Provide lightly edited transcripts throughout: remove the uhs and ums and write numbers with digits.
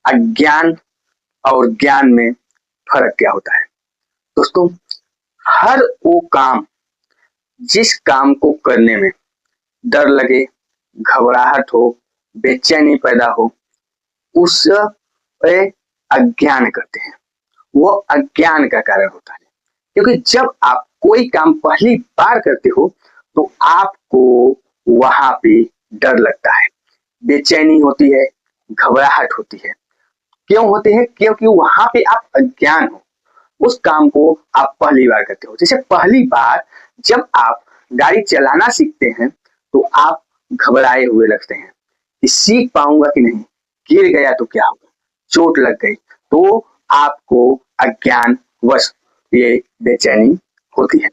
अज्ञान और ज्ञान में फर्क क्या होता है। दोस्तों, हर वो काम जिस काम को करने में डर लगे, घबराहट हो, बेचैनी पैदा हो, उस अज्ञान करते हैं। वो अज्ञान का कारण होता है, क्योंकि जब आप कोई काम पहली बार करते हो तो आपको वहां पे डर लगता है, बेचैनी होती है, घबराहट होती है। क्यों होती है? क्योंकि वहां पे आप अज्ञान हो, उस काम को आप पहली बार करते हो। जैसे पहली बार जब आप गाड़ी चलाना सीखते हैं तो आप घबराए हुए लगते हैं कि सीख पाऊंगा कि नहीं, गिर गया तो क्या होगा, चोट लग गई, तो आपको अज्ञान वश ये बेचैनी होती है।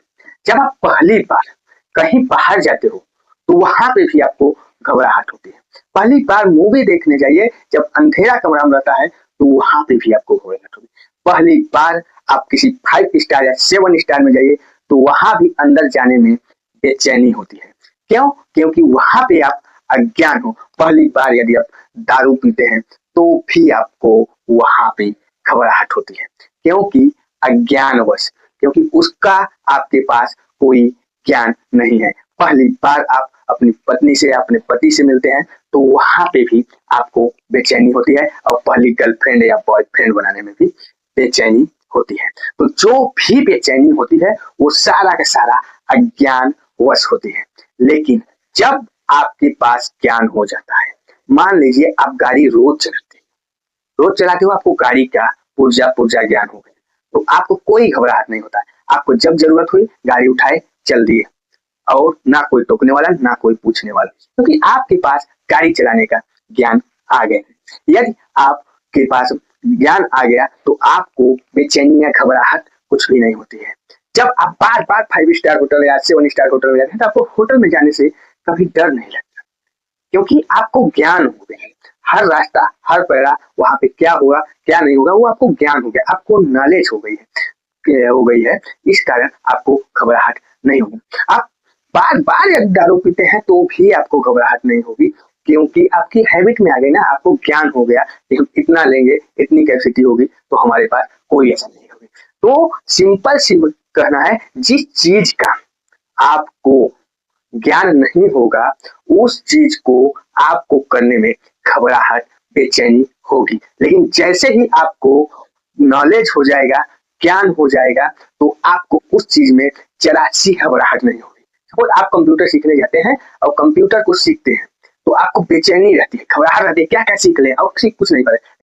जब आप पहली बार कहीं बाहर जाते हो तो वहां पे भी आपको घबराहट होती है। पहली बार मूवी देखने जाइए, जब अंधेरा कमरा में रहता है तो वहां पे भी आपको घबराहट होगी। पहली बार आप किसी 5 स्टार या 7 स्टार में जाइए तो वहां भी अंदर जाने में बेचैनी होती है। क्यों? क्योंकि वहां पे आप अज्ञान हो। पहली बार यदि आप दारू पीते हैं तो भी आपको वहां पे घबराहट होती है, क्योंकि अज्ञानवश, क्योंकि उसका आपके पास कोई ज्ञान नहीं है। पहली बार आप अपनी पत्नी से, अपने पति से मिलते हैं तो वहां पे भी आपको बेचैनी होती है, और पहली गर्लफ्रेंड या बॉयफ्रेंड बनाने में भी बेचैनी होती है। तो जो भी बेचैनी होती है वो सारा का सारा अज्ञान वश होती है। लेकिन जब आपके पास ज्ञान हो जाता है, मान लीजिए आप गाड़ी रोज चलाते हो, आपको गाड़ी का पुर्जा पुर्जा ज्ञान हो गया, तो आपको कोई घबराहट नहीं होता है। आपको जब जरूरत हुई गाड़ी उठाए, चल दिए, और ना कोई टोकने वाला, ना कोई पूछने वाला, क्योंकि आपके पास गाड़ी चलाने का ज्ञान आ गया। यदि आपके पास ज्ञान आ गया तो आपको बेचैनी या घबराहट कुछ भी नहीं होती है। जब आप बार बार 5 स्टार होटल या 7 स्टार होटल में जाते हैं तो आपको होटल में जाने से कभी डर नहीं लगता, क्योंकि आपको ज्ञान हो गया। हर रास्ता, हर पैरा, वहां पे क्या होगा क्या नहीं होगा वो आपको ज्ञान हो गया, आपको नॉलेज हो गई है। इस कारण आपको घबराहट नहीं होगी। आप बार बार यदि दारू पीते हैं तो भी आपको घबराहट नहीं होगी, क्योंकि आपकी हैबिट में आ गई ना, आपको ज्ञान हो गया कि हम इतना लेंगे, इतनी कैपेसिटी होगी तो हमारे पास कोई ऐसा नहीं होगी। तो सिंपल सी कहना है, जिस चीज का आपको ज्ञान नहीं होगा उस चीज को आपको करने में घबराहट, बेचैनी होगी। लेकिन जैसे ही आपको नॉलेज हो जाएगा, ज्ञान हो जाएगा, तो आपको उस चीज में जरा सी घबराहट नहीं होगी। सपोज आप कंप्यूटर सीखने जाते हैं और कंप्यूटर को सीखते हैं तो आपको बेचैनी रहती है, घबराहट रहती है, क्या क्या सीख लें और सीख कुछ नहीं पाए।